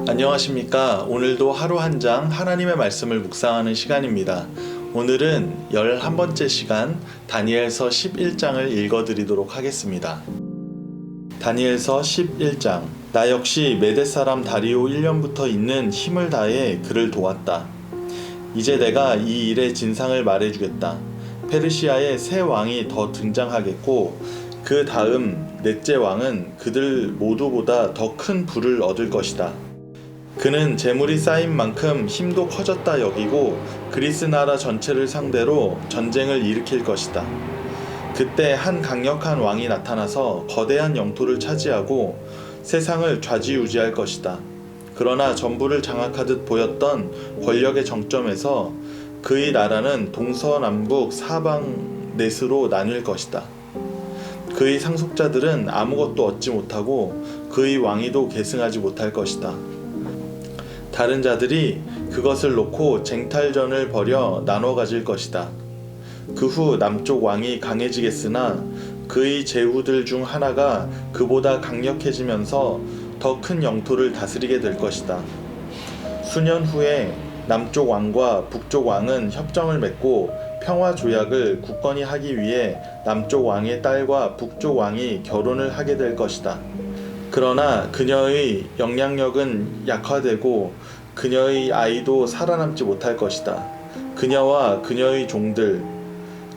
안녕하십니까. 오늘도 하루 한 장 하나님의 말씀을 묵상하는 시간입니다. 오늘은 11번째 시간 다니엘서 11장을 읽어드리도록 하겠습니다. 다니엘서 11장. 나 역시 메대 사람 다리오 1년부터 있는 힘을 다해 그를 도왔다. 이제 내가 이 일의 진상을 말해주겠다. 페르시아의 새 왕이 더 등장하겠고 그 다음 넷째 왕은 그들 모두보다 더 큰 부를 얻을 것이다. 그는 재물이 쌓인 만큼 힘도 커졌다 여기고 그리스 나라 전체를 상대로 전쟁을 일으킬 것이다. 그때 한 강력한 왕이 나타나서 거대한 영토를 차지하고 세상을 좌지우지할 것이다. 그러나 전부를 장악하듯 보였던 권력의 정점에서 그의 나라는 동서남북 사방 넷으로 나뉠 것이다. 그의 상속자들은 아무것도 얻지 못하고 그의 왕위도 계승하지 못할 것이다. 다른 자들이 그것을 놓고 쟁탈전을 벌여 나눠 가질 것이다. 그 후 남쪽 왕이 강해지겠으나 그의 제후들 중 하나가 그보다 강력해지면서 더 큰 영토를 다스리게 될 것이다. 수년 후에 남쪽 왕과 북쪽 왕은 협정을 맺고 평화 조약을 굳건히 하기 위해 남쪽 왕의 딸과 북쪽 왕이 결혼을 하게 될 것이다. 그러나 그녀의 영향력은 약화되고 그녀의 아이도 살아남지 못할 것이다. 그녀와 그녀의 종들,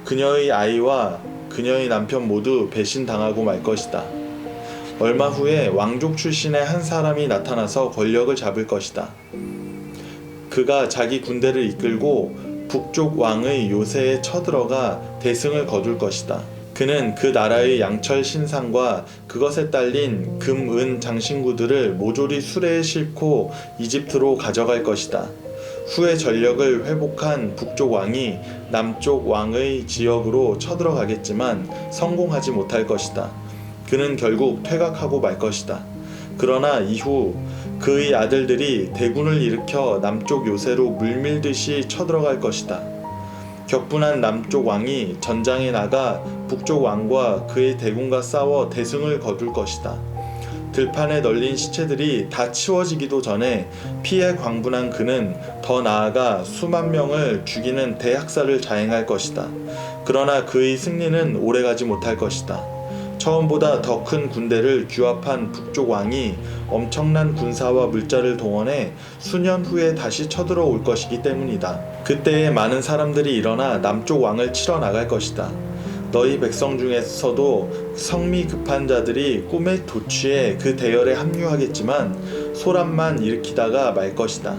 그녀의 아이와 그녀의 남편 모두 배신당하고 말 것이다. 얼마 후에 왕족 출신의 한 사람이 나타나서 권력을 잡을 것이다. 그가 자기 군대를 이끌고 북쪽 왕의 요새에 쳐들어가 대승을 거둘 것이다. 그는 그 나라의 양철 신상과 그것에 딸린 금, 은 장신구들을 모조리 수레에 싣고 이집트로 가져갈 것이다. 후에 전력을 회복한 북쪽 왕이 남쪽 왕의 지역으로 쳐들어가겠지만 성공하지 못할 것이다. 그는 결국 퇴각하고 말 것이다. 그러나 이후 그의 아들들이 대군을 일으켜 남쪽 요새로 물밀듯이 쳐들어갈 것이다. 격분한 남쪽 왕이 전장에 나가 북쪽 왕과 그의 대군과 싸워 대승을 거둘 것이다. 들판에 널린 시체들이 다 치워지기도 전에 피해 광분한 그는 더 나아가 수만 명을 죽이는 대학살을 자행할 것이다. 그러나 그의 승리는 오래가지 못할 것이다. 처음보다 더 큰 군대를 규합한 북쪽 왕이 엄청난 군사와 물자를 동원해 수년 후에 다시 쳐들어올 것이기 때문이다. 그때에 많은 사람들이 일어나 남쪽 왕을 치러 나갈 것이다. 너희 백성 중에서도 성미 급한 자들이 꿈에 도취해 그 대열에 합류하겠지만 소란만 일으키다가 말 것이다.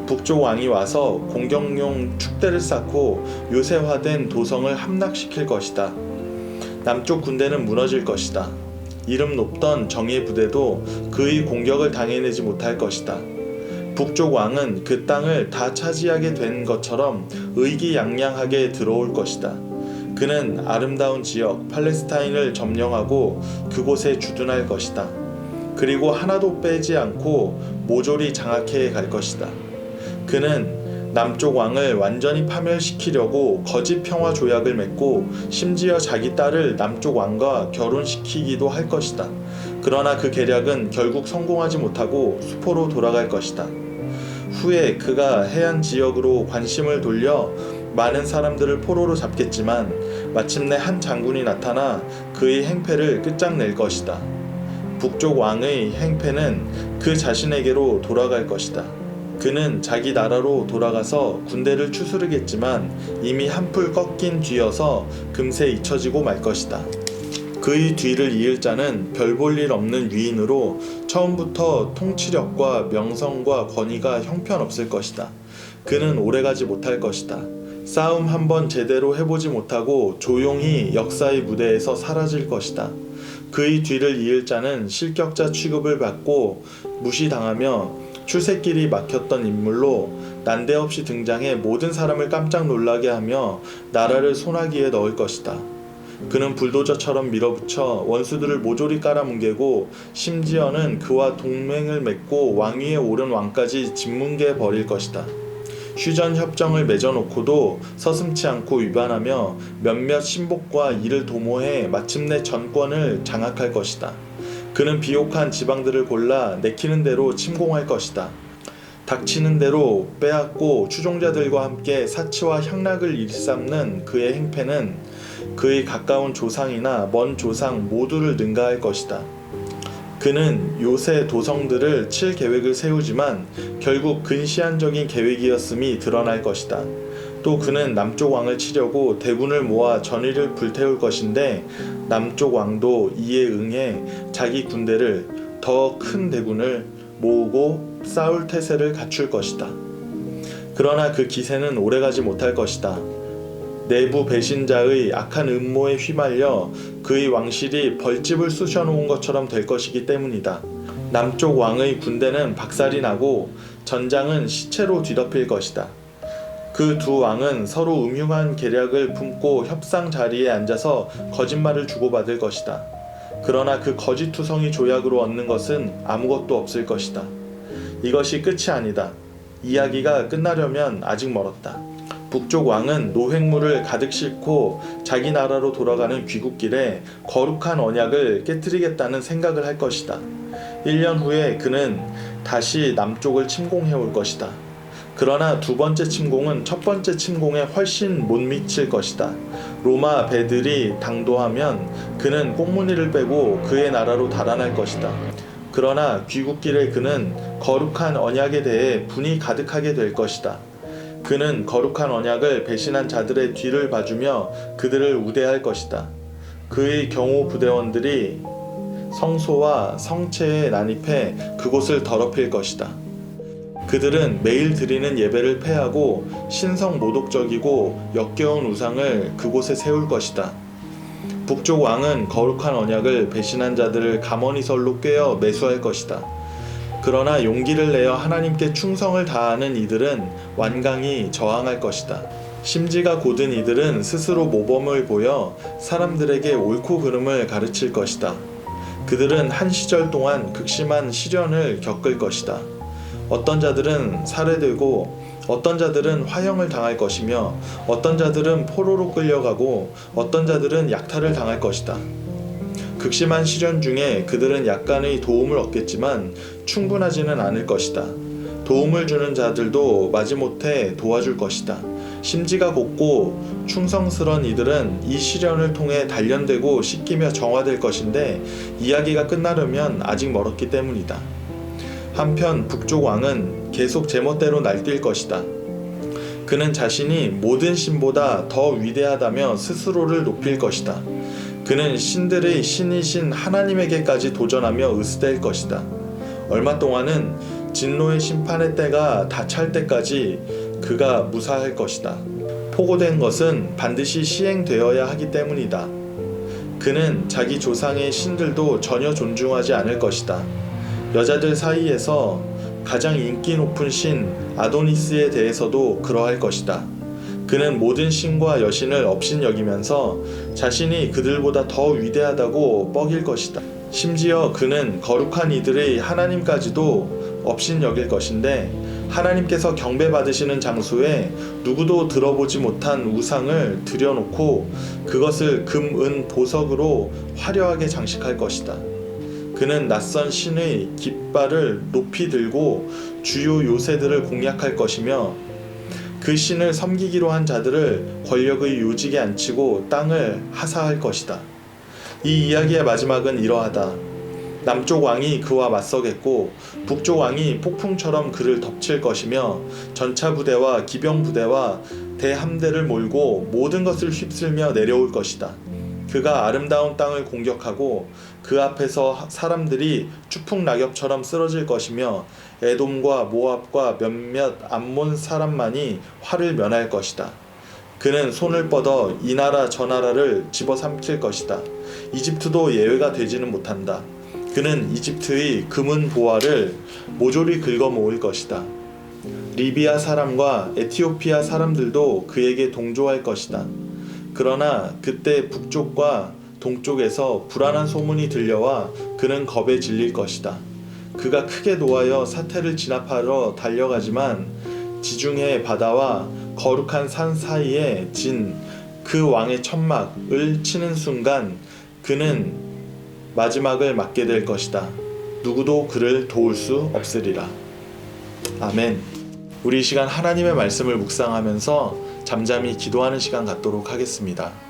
북쪽 왕이 와서 공격용 축대를 쌓고 요새화된 도성을 함락시킬 것이다. 남쪽 군대는 무너질 것이다. 이름 높던 정예 부대도 그의 공격을 당해내지 못할 것이다. 북쪽 왕은 그 땅을 다 차지하게 된 것처럼 의기양양하게 들어올 것이다. 그는 아름다운 지역 팔레스타인을 점령하고 그곳에 주둔할 것이다. 그리고 하나도 빼지 않고 모조리 장악해 갈 것이다. 그는 남쪽 왕을 완전히 파멸시키려고 거짓 평화 조약을 맺고 심지어 자기 딸을 남쪽 왕과 결혼시키기도 할 것이다. 그러나 그 계략은 결국 성공하지 못하고 수포로 돌아갈 것이다. 후에 그가 해안 지역으로 관심을 돌려 많은 사람들을 포로로 잡겠지만 마침내 한 장군이 나타나 그의 행패를 끝장낼 것이다. 북쪽 왕의 행패는 그 자신에게로 돌아갈 것이다. 그는 자기 나라로 돌아가서 군대를 추스르겠지만 이미 한풀 꺾인 뒤여서 금세 잊혀지고 말 것이다. 그의 뒤를 이을 자는 별 볼 일 없는 유인으로 처음부터 통치력과 명성과 권위가 형편없을 것이다. 그는 오래가지 못할 것이다. 싸움 한번 제대로 해보지 못하고 조용히 역사의 무대에서 사라질 것이다. 그의 뒤를 이을 자는 실격자 취급을 받고 무시당하며 출세길이 막혔던 인물로 난데없이 등장해 모든 사람을 깜짝 놀라게 하며 나라를 소나기에 넣을 것이다. 그는 불도저처럼 밀어붙여 원수들을 모조리 깔아뭉개고 심지어는 그와 동맹을 맺고 왕위에 오른 왕까지 짓뭉개 버릴 것이다. 휴전 협정을 맺어놓고도 서슴지 않고 위반하며 몇몇 신복과 이를 도모해 마침내 전권을 장악할 것이다. 그는 비옥한 지방들을 골라 내키는 대로 침공할 것이다. 닥치는 대로 빼앗고 추종자들과 함께 사치와 향락을 일삼는 그의 행패는 그의 가까운 조상이나 먼 조상 모두를 능가할 것이다. 그는 요새 도성들을 칠 계획을 세우지만 결국 근시안적인 계획이었음이 드러날 것이다. 또 그는 남쪽 왕을 치려고 대군을 모아 전의를 불태울 것인데 남쪽 왕도 이에 응해 자기 군대를 더 큰 대군을 모으고 싸울 태세를 갖출 것이다. 그러나 그 기세는 오래가지 못할 것이다. 내부 배신자의 악한 음모에 휘말려 그의 왕실이 벌집을 쑤셔놓은 것처럼 될 것이기 때문이다. 남쪽 왕의 군대는 박살이 나고 전장은 시체로 뒤덮일 것이다. 그 두 왕은 서로 음흉한 계략을 품고 협상 자리에 앉아서 거짓말을 주고받을 것이다. 그러나 그 거짓투성이 조약으로 얻는 것은 아무것도 없을 것이다. 이것이 끝이 아니다. 이야기가 끝나려면 아직 멀었다. 북쪽 왕은 노획물을 가득 싣고 자기 나라로 돌아가는 귀국길에 거룩한 언약을 깨뜨리겠다는 생각을 할 것이다. 1년 후에 그는 다시 남쪽을 침공해 올 것이다. 그러나 두 번째 침공은 첫 번째 침공에 훨씬 못 미칠 것이다. 로마 배들이 당도하면 그는 꽁무니를 빼고 그의 나라로 달아날 것이다. 그러나 귀국길에 그는 거룩한 언약에 대해 분이 가득하게 될 것이다. 그는 거룩한 언약을 배신한 자들의 뒤를 봐주며 그들을 우대할 것이다. 그의 경호 부대원들이 성소와 성체에 난입해 그곳을 더럽힐 것이다. 그들은 매일 드리는 예배를 폐하고 신성 모독적이고 역겨운 우상을 그곳에 세울 것이다. 북쪽 왕은 거룩한 언약을 배신한 자들을 가머니설로 꿰어 매수할 것이다. 그러나 용기를 내어 하나님께 충성을 다하는 이들은 완강히 저항할 것이다. 심지가 곧은 이들은 스스로 모범을 보여 사람들에게 옳고 그름을 가르칠 것이다. 그들은 한 시절 동안 극심한 시련을 겪을 것이다. 어떤 자들은 살해되고 어떤 자들은 화형을 당할 것이며 어떤 자들은 포로로 끌려가고 어떤 자들은 약탈을 당할 것이다. 극심한 시련 중에 그들은 약간의 도움을 얻겠지만 충분하지는 않을 것이다. 도움을 주는 자들도 마지못해 도와줄 것이다. 심지가 곧고 충성스런 이들은 이 시련을 통해 단련되고 씻기며 정화될 것인데 이야기가 끝나려면 아직 멀었기 때문이다. 한편 북쪽 왕은 계속 제멋대로 날뛸 것이다. 그는 자신이 모든 신보다 더 위대하다며 스스로를 높일 것이다. 그는 신들의 신이신 하나님에게까지 도전하며 으스댈 것이다. 얼마 동안은 진노의 심판의 때가 다 찰 때까지 그가 무사할 것이다. 포고된 것은 반드시 시행되어야 하기 때문이다. 그는 자기 조상의 신들도 전혀 존중하지 않을 것이다. 여자들 사이에서 가장 인기 높은 신 아도니스에 대해서도 그러할 것이다. 그는 모든 신과 여신을 업신여기면서 자신이 그들보다 더 위대하다고 뻐길 것이다. 심지어 그는 거룩한 이들의 하나님까지도 업신여길 것인데 하나님께서 경배받으시는 장소에 누구도 들어보지 못한 우상을 들여놓고 그것을 금, 은, 보석으로 화려하게 장식할 것이다. 그는 낯선 신의 깃발을 높이 들고 주요 요새들을 공략할 것이며 그 신을 섬기기로 한 자들을 권력의 요직에 앉히고 땅을 하사할 것이다. 이 이야기의 마지막은 이러하다. 남쪽 왕이 그와 맞서겠고 북쪽 왕이 폭풍처럼 그를 덮칠 것이며 전차 부대와 기병 부대와 대함대를 몰고 모든 것을 휩쓸며 내려올 것이다. 그가 아름다운 땅을 공격하고 그 앞에서 사람들이 추풍 낙엽처럼 쓰러질 것이며 에돔과 모압과 몇몇 암몬 사람만이 화를 면할 것이다. 그는 손을 뻗어 이 나라 저 나라를 집어삼킬 것이다. 이집트도 예외가 되지는 못한다. 그는 이집트의 금은 보화를 모조리 긁어 모을 것이다. 리비아 사람과 에티오피아 사람들도 그에게 동조할 것이다. 그러나 그때 북쪽과 동쪽에서 불안한 소문이 들려와 그는 겁에 질릴 것이다. 그가 크게 노하여 사태를 진압하러 달려가지만 지중해 바다와 거룩한 산 사이에 진 그 왕의 천막을 치는 순간 그는 마지막을 맞게 될 것이다. 누구도 그를 도울 수 없으리라. 아멘. 우리 이 시간 하나님의 말씀을 묵상하면서 잠잠히 기도하는 시간 갖도록 하겠습니다.